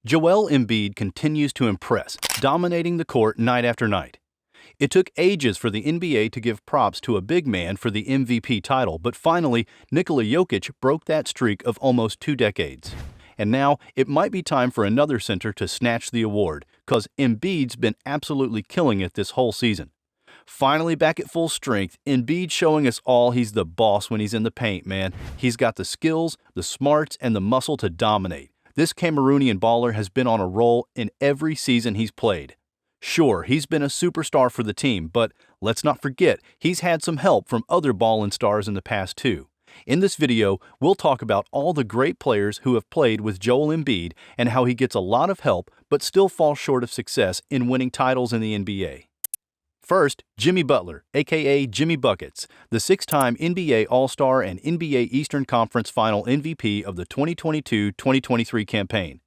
Joel Embiid continues to impress, dominating the court night after night. It took ages for the NBA to give props to a big man for the MVP title, but finally, Nikola Jokic broke that streak of almost 2 decades. And now, it might be time for another center to snatch the award, cause Embiid's been absolutely killing it this whole season. Finally back at full strength, Embiid showing us all he's the boss when he's in the paint, man. He's got the skills, the smarts, and the muscle to dominate. This Cameroonian baller has been on a roll in every season he's played. Sure, he's been a superstar for the team, but let's not forget he's had some help from other ballin' stars in the past too. In this video, we'll talk about all the great players who have played with Joel Embiid and how he gets a lot of help but still falls short of success in winning titles in the NBA. First, Jimmy Butler, aka Jimmy Buckets, the 6-time NBA All-Star and NBA Eastern Conference Final MVP of the 2022-2023 campaign.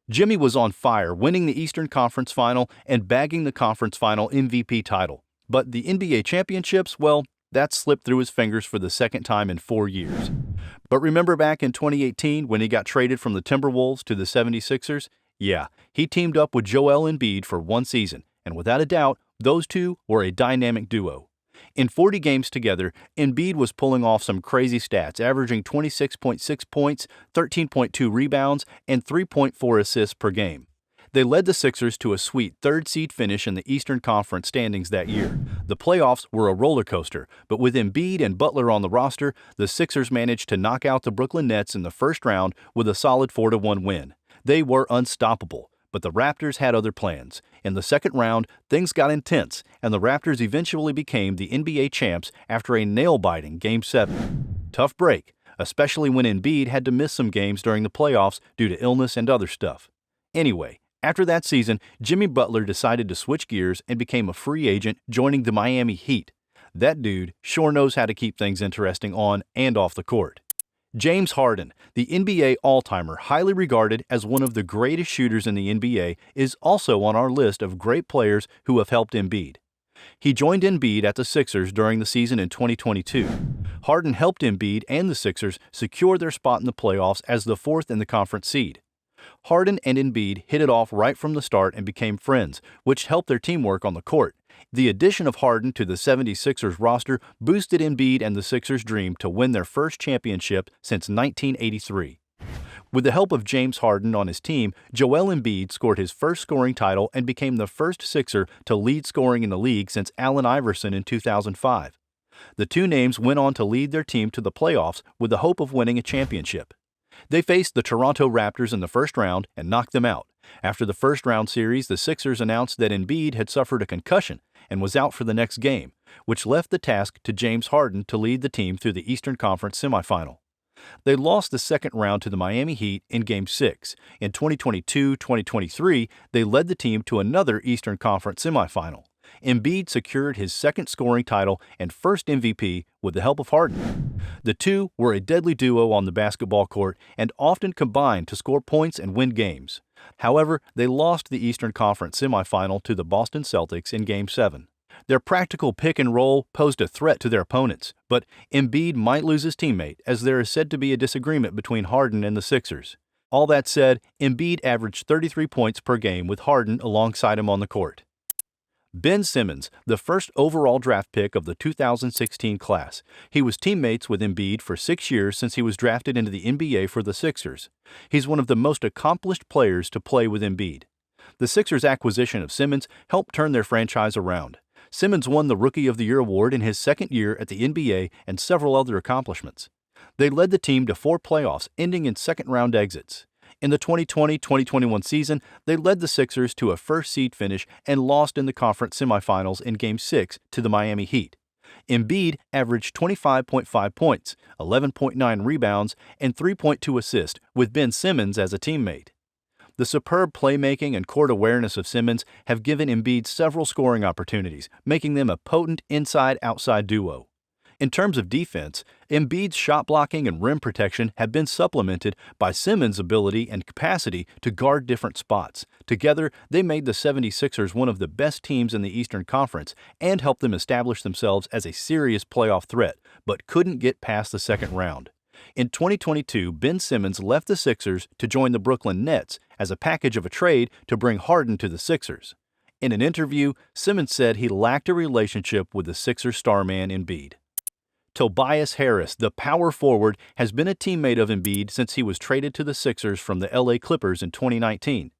Jimmy was on fire, winning the Eastern Conference Final and bagging the Conference Final MVP title. But the NBA championships, well, that slipped through his fingers for the second time in 4 years. But remember back in 2018 when he got traded from the Timberwolves to the 76ers? Yeah, he teamed up with Joel Embiid for 1 season, and without a doubt, those two were a dynamic duo. In 40 games together, Embiid was pulling off some crazy stats, averaging 26.6 points, 13.2 rebounds, and 3.4 assists per game. They led the Sixers to a sweet 3rd seed finish in the Eastern Conference standings that year. The playoffs were a roller coaster, but with Embiid and Butler on the roster, the Sixers managed to knock out the Brooklyn Nets in the first round with a solid 4-1 win. They were unstoppable. But the Raptors had other plans. In the second round, things got intense, and the Raptors eventually became the NBA champs after a nail-biting Game 7. Tough break, especially when Embiid had to miss some games during the playoffs due to illness and other stuff. Anyway, after that season, Jimmy Butler decided to switch gears and became a free agent, joining the Miami Heat. That dude sure knows how to keep things interesting on and off the court. James Harden, the NBA all-timer highly regarded as one of the greatest shooters in the NBA, is also on our list of great players who have helped Embiid. He joined Embiid at the Sixers during the season in 2022. Harden helped Embiid and the Sixers secure their spot in the playoffs as the 4th in the conference seed. Harden and Embiid hit it off right from the start and became friends, which helped their teamwork on the court. The addition of Harden to the 76ers roster boosted Embiid and the Sixers' dream to win their first championship since 1983. With the help of James Harden on his team, Joel Embiid scored his first scoring title and became the first Sixer to lead scoring in the league since Allen Iverson in 2005. The two names went on to lead their team to the playoffs with the hope of winning a championship. They faced the Toronto Raptors in the first round and knocked them out. After the first round series, the Sixers announced that Embiid had suffered a concussion and was out for the next game, which left the task to James Harden to lead the team through the Eastern Conference semifinal. They lost the second round to the Miami Heat in Game 6. In 2022-2023, they led the team to another Eastern Conference semifinal. Embiid secured his second scoring title and first MVP with the help of Harden. The two were a deadly duo on the basketball court and often combined to score points and win games. However, they lost the Eastern Conference semifinal to the Boston Celtics in Game 7. Their practical pick and roll posed a threat to their opponents, but Embiid might lose his teammate as there is said to be a disagreement between Harden and the Sixers. All that said, Embiid averaged 33 points per game with Harden alongside him on the court. Ben Simmons, the first overall draft pick of the 2016 class. He was teammates with Embiid for 6 years since he was drafted into the NBA for the Sixers. He's one of the most accomplished players to play with Embiid. The Sixers' acquisition of Simmons helped turn their franchise around. Simmons won the Rookie of the Year award in his second year at the NBA and several other accomplishments. They led the team to 4 playoffs, ending in second-round exits. In the 2020-2021 season, they led the Sixers to a first seed finish and lost in the conference semifinals in Game 6 to the Miami Heat. Embiid averaged 25.5 points, 11.9 rebounds, and 3.2 assists with Ben Simmons as a teammate. The superb playmaking and court awareness of Simmons have given Embiid several scoring opportunities, making them a potent inside-outside duo. In terms of defense, Embiid's shot blocking and rim protection have been supplemented by Simmons' ability and capacity to guard different spots. Together, they made the 76ers one of the best teams in the Eastern Conference and helped them establish themselves as a serious playoff threat, but couldn't get past the second round. In 2022, Ben Simmons left the Sixers to join the Brooklyn Nets as a package of a trade to bring Harden to the Sixers. In an interview, Simmons said he lacked a relationship with the Sixers star man Embiid. Tobias Harris, the power forward, has been a teammate of Embiid since he was traded to the Sixers from the LA Clippers in 2019.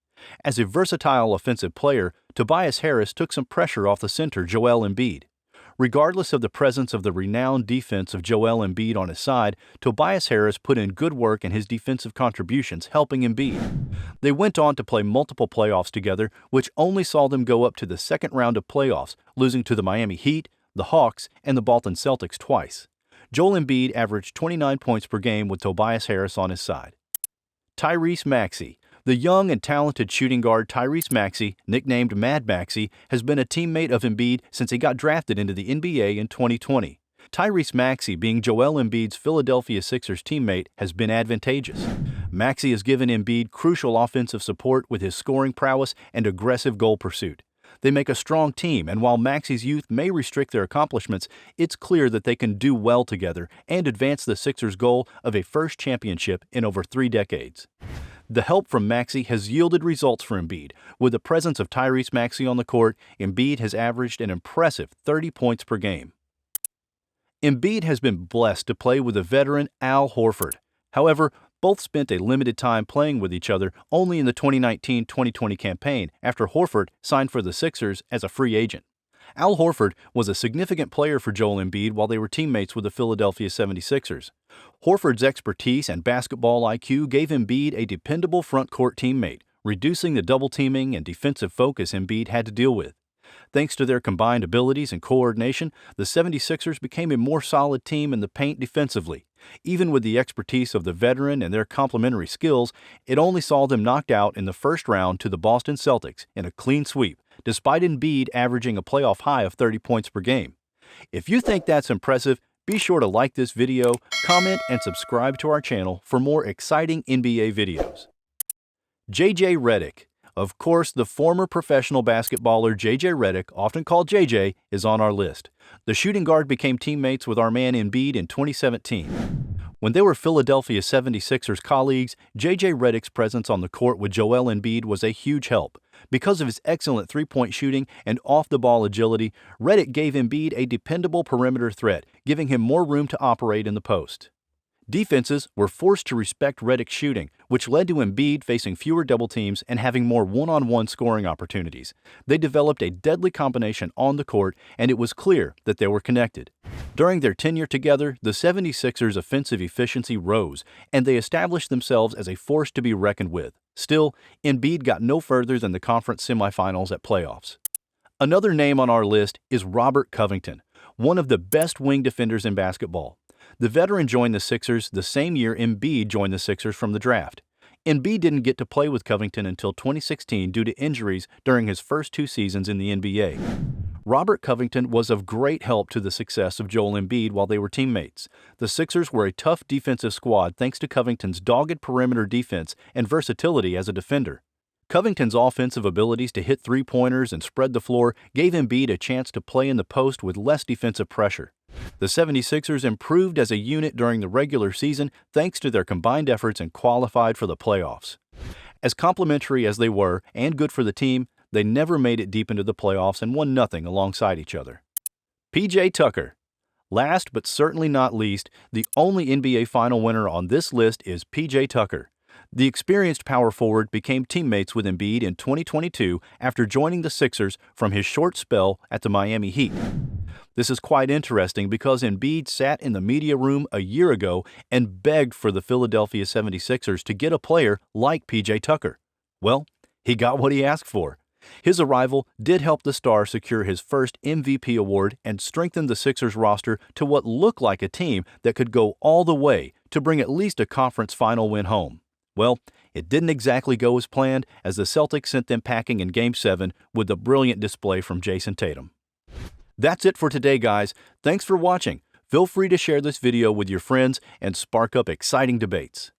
As a versatile offensive player, Tobias Harris took some pressure off the center Joel Embiid. Regardless of the presence of the renowned defense of Joel Embiid on his side, Tobias Harris put in good work in his defensive contributions, helping Embiid. They went on to play multiple playoffs together, which only saw them go up to the second round of playoffs, losing to the Miami Heat, the Hawks, and the Boston Celtics twice. Joel Embiid averaged 29 points per game with Tobias Harris on his side. Tyrese Maxey. The young and talented shooting guard Tyrese Maxey, nicknamed Mad Maxey, has been a teammate of Embiid since he got drafted into the NBA in 2020. Tyrese Maxey, being Joel Embiid's Philadelphia Sixers teammate, has been advantageous. Maxey has given Embiid crucial offensive support with his scoring prowess and aggressive goal pursuit. They make a strong team, and while Maxey's youth may restrict their accomplishments, it's clear that they can do well together and advance the Sixers' goal of a first championship in over 3 decades. The help from Maxey has yielded results for Embiid. With the presence of Tyrese Maxey on the court, Embiid has averaged an impressive 30 points per game. Embiid has been blessed to play with the veteran Al Horford. However, both spent a limited time playing with each other only in the 2019-2020 campaign after Horford signed for the Sixers as a free agent. Al Horford was a significant player for Joel Embiid while they were teammates with the Philadelphia 76ers. Horford's expertise and basketball IQ gave Embiid a dependable front-court teammate, reducing the double-teaming and defensive focus Embiid had to deal with. Thanks to their combined abilities and coordination, the 76ers became a more solid team in the paint defensively. Even with the expertise of the veteran and their complementary skills, it only saw them knocked out in the first round to the Boston Celtics in a clean sweep, despite Embiid averaging a playoff high of 30 points per game. If you think that's impressive, be sure to like this video, comment, and subscribe to our channel for more exciting NBA videos. JJ Redick. Of course, the former professional basketballer JJ Redick, often called JJ, is on our list. The shooting guard became teammates with our man Embiid in 2017. When they were Philadelphia 76ers colleagues, JJ Redick's presence on the court with Joel Embiid was a huge help. Because of his excellent three-point shooting and off-the-ball agility, Redick gave Embiid a dependable perimeter threat, giving him more room to operate in the post. Defenses were forced to respect Redick's shooting, which led to Embiid facing fewer double teams and having more one-on-one scoring opportunities. They developed a deadly combination on the court, and it was clear that they were connected. During their tenure together, the 76ers' offensive efficiency rose, and they established themselves as a force to be reckoned with. Still, Embiid got no further than the conference semifinals at playoffs. Another name on our list is Robert Covington, one of the best wing defenders in basketball. The veteran joined the Sixers the same year Embiid joined the Sixers from the draft. Embiid didn't get to play with Covington until 2016 due to injuries during his first 2 seasons in the NBA. Robert Covington was of great help to the success of Joel Embiid while they were teammates. The Sixers were a tough defensive squad thanks to Covington's dogged perimeter defense and versatility as a defender. Covington's offensive abilities to hit three-pointers and spread the floor gave Embiid a chance to play in the post with less defensive pressure. The 76ers improved as a unit during the regular season thanks to their combined efforts and qualified for the playoffs. As complementary as they were and good for the team, they never made it deep into the playoffs and won nothing alongside each other. PJ Tucker. Last but certainly not least, the only NBA final winner on this list is PJ Tucker. The experienced power forward became teammates with Embiid in 2022 after joining the Sixers from his short spell at the Miami Heat. This is quite interesting because Embiid sat in the media room a year ago and begged for the Philadelphia 76ers to get a player like PJ Tucker. Well, he got what he asked for. His arrival did help the star secure his first MVP award and strengthen the Sixers roster to what looked like a team that could go all the way to bring at least a conference final win home. Well, it didn't exactly go as planned as the Celtics sent them packing in Game 7 with a brilliant display from Jason Tatum. That's it for today, guys. Thanks for watching. Feel free to share this video with your friends and spark up exciting debates.